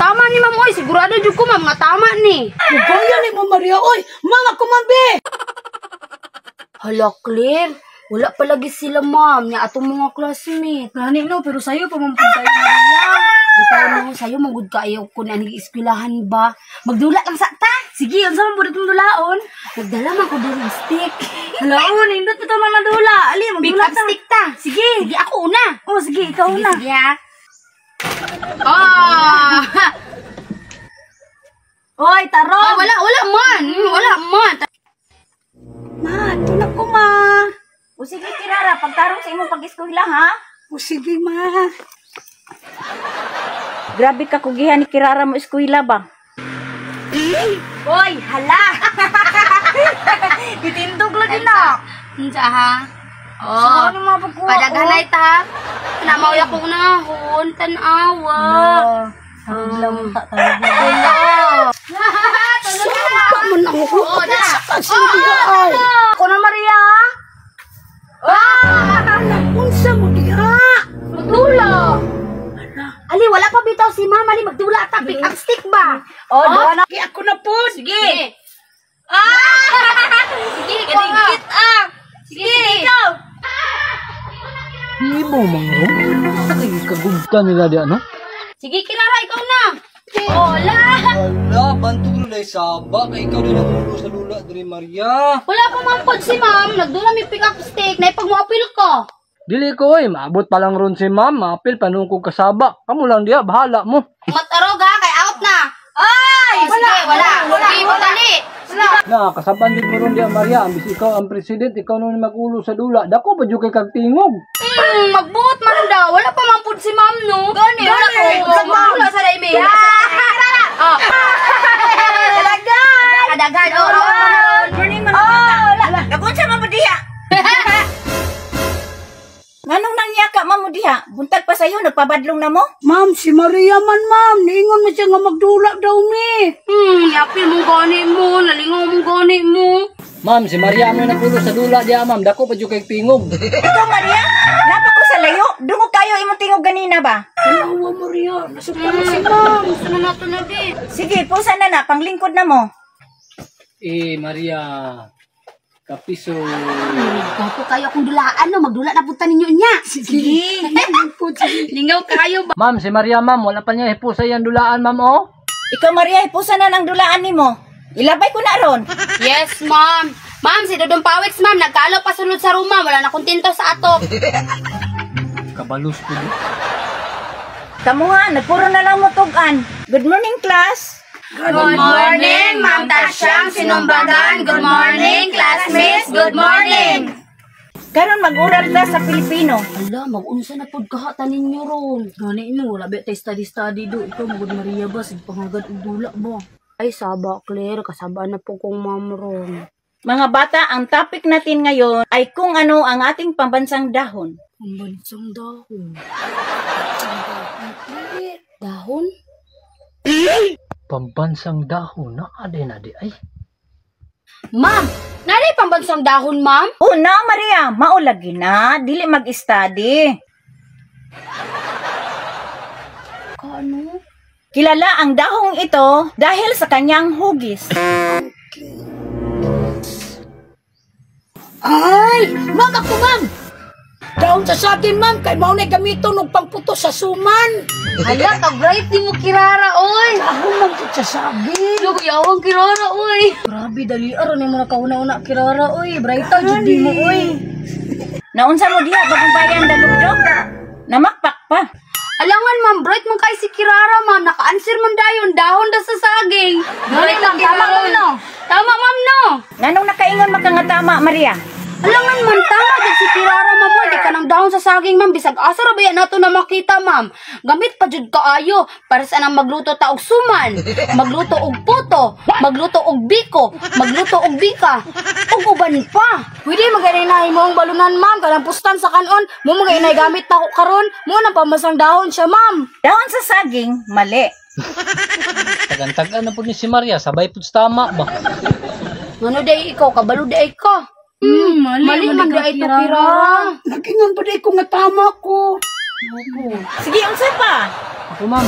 tama ni ma'am, oy. Sigurado jud ko ma'am nga tama ni. Ugaya ni mo Maria, oy. Mga kumabe. Hala, Claire. Wala palagi sila ma'am, niya atong mga classmate. Gani no, pero sa'yo pa mampagkayo Maria. Ikaw no, sa'yo magud kaayo kung nag-ieskwilahan ba. Magdula lang sa ta. Sige, unsa man pud itong dulaon? Nagdala man ko diri stick. Hala, nindot pa to man madula. Ali, Pick magdula up stick ta. Sige. Sige, ako una. Oh, sige, ikaw Sige, na. sige ha. Ah! Oy, taro. Oh, wala man. Wala man. Ma, tulak ko ma. O sige, Kirara, pagtarong sa imong pag-eskwela, ha? O sige, ma. Grabe ka kugihan ni Kirara mo eskwela ba? Oy, hala! Ditindog lagi na. Unsa ha? Oh, ano mga pagkuha Padaghanay ta. Namaw ya ko unahon, tan-awa. Harap lang mo tak talaga. Hello. Tulog na. Kaman ako. Oh, da. Ako na, Maria. Unsa mo diha? Magdula. Ali, wala pa bitaw si Mama. Ali, magdula ta. Pick up stick ba? Oh, doon na. Ako na po. Sige. Sige, kadikit Sige, ikaw. Hindi mo mangro. Ay, kagugta nila di ano? Sige, Kirara, ikaw na. Hola. Wala, bantog na dahil saba. Kaya ikaw din ang ulo sa lula, Dre Maria. Wala pa mampod si Ma'am. Nagdula may pick up stick. Naipag mo apil ko. Dili ko maabot pa lang ron si ma'am. Mapil, panungkog kasaba. Kamu lang diya, bahala mo. Matarog ha, kay out na. Ay! Wala. Sige, dali. Na, kasaban din mo ron diya, Maria. Ambis ikaw ang president, ikaw nun mag-ulo sa lula. Dako ba dyan kay kagtingog? Magbuot man daw. Wala pa mampod si Ma'am, no? Gani. Wala ko. Magdula sa daimi. Kadaghan. Morning, mga bata. Nabot sa mamudiha. Nganong nangyaka, mamudiha? Buntag pa sa'yo, nagpabadlong na mo? Ma'am, si Maria man, ma'am. Niingon mo siya nga magdula daw mi. Yapil mong gani mo. Nalingaw mong gani mo. Ma'am, si Maria mo nagulo sa lula diya, ma'am. Dako ba dyan kay tingog? Ikaw, Maria? Napa ko sa layo? Dungog kayo imong tingog ganina ba? Alawa, Maria. Nasuka na si ma'am. Gusto na nato na, di. Sige, pusa na, panglingkod na mo. Maria. Kapiso. Gapo kayo akong dulaan, no? Magdula na punta ninyo niya. Sige. Lingaw kayo ba? Ma'am, si Maria, ma'am. Wala pa niya hipusay ang dulaan, ma'am, oh. Ikaw, Maria, pusa na ng dulaan ni mo. Ilabay ko na ron. Yes, ma'am. Ma'am, si Dodong Pawex, ma'am. Nagkalo pa sunod sa room, ma'am. Wala na kontento sa ato. Kabalus ko. Kamuha, nagpuro na lang mo tugan. Good morning, class. Good morning, Ma'am Tasyang Sinumbagan. Good morning, classmates. Good morning. Karon mag-ural na sa Pilipino. Ala, mag-unsa na pod kahatan ninyo ron. Gani mo, labi tayo study do. Ikaw, magod Maria ba? Pangagad og dula ba? Ay, saba, Claire. Kasaba na po kong ma'am ron. Mga bata, ang topic natin ngayon ay kung ano ang ating pambansang dahon. Ang bansang dahon. Dahon? Pambansang dahon na ade ay. Ma'am, nanay pambansang dahon, ma'am? Una, Maria, maulagi na. Dili mag-study. Kano? Kilala ang dahong ito dahil sa kanyang hugis. Ay! Ma'am, ako, ma'am! Daon sa saging, ma'am. Kay maunay gamiton og pangputo sa suman. Hala, ka-bright di mo kirara, oy. Ako, ma'am, sa saging. Lugayawang kirara, oy. Grabe, dali. Aron yung mga kauna-una kirara, oy. Brighta, jud di mo, oy. Naunsa mo diha bagong bayan dalugdog? Namakpak pa. Alangan, ma'am, bright man kay si Kirara, ma'am. Naka-answer man dayon, dahon da sa saging. Bright lang, tama, ma'am, no? Tama, ma'am, no? Nganong nakaingon makangatama, Maria? Alangan, ma'am, tama din si Kirara, ma'am. Di ka nang dahon sa saging, ma'am. Bisag asa ra ba yan nato na makita, ma'am? Gamit pa jud kaayo para sa nang magluto ta og suman, magluto og puto, magluto og biko, magluto og bika, ug uban pa. Pwede magarinay mo ang balunan, ma'am. Kanang pustan sa kanon. Mo magarinay gamit na ko karon. Mo nang pamasang dahon siya, ma'am. Dahon sa saging, mali. Tagan-tagan na po ni si Maria. Sabay po tama ba? Ngano day ikaw, kabalo day ka. Mali man day ito, Kirara. Nagingon pa di ko nga tama ko. Sige, unsa pa? Ako, ma'am.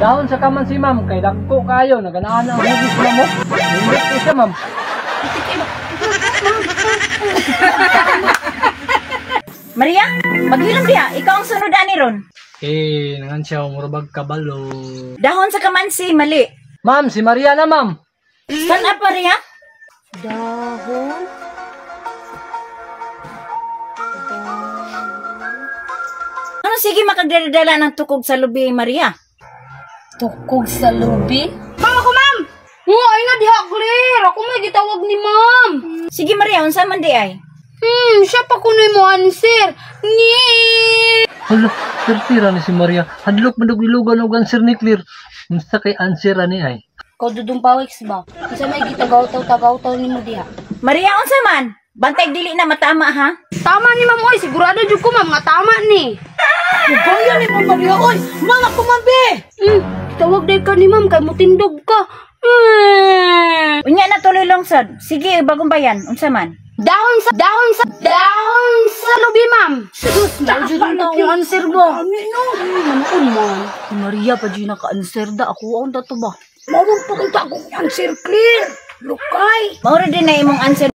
Dahon sa kaman si ma'am, kay dako kayo, naganaan ang hugis na mo. Hindi ko siya ma'am. Maria, maghilom diha. Ikaw ang sunod ani ron. Nangan siya, murabag kabalo. Dahon sa kamansi, mali. Ma'am, si Maria na ma'am. Stand up, Maria. Dahon. Ano sige makagdadala ng tukog sa lubi, Maria? Tukog sa lubi? Ma'am, ako ma'am! Ay nga, diha clear. Ako may gitawag ni ma'am. Sige, Maria, unsa man di ay? Siya pa kunoy mo answer. Ni. Hala, sir-sira ni si Maria. Hadlok madug-ilugan og answer ni Clear. Unsa kay answer ani ay? Kau dudong pawiks ba? Isa may gitagaw-taw ni mo diha. Maria, unsa man? Bantay dili na matama, ha? Tama ni ma'am, oy. Sigurado jud ko ma'am nga tama ni. Ugaya ni mo, Maria, oy! Mga kumabi! Tawag day ka ni ma'am kay mutindog ka. Unya na tuloy langsad. Sige, bagong bayan. Unsa man? Dahon sa lubi ma'am. Sus, jud na ang answer ba? Ano man? Si Maria pa jud naka-answer da. Ako ang dato ba? Maura din na imong answer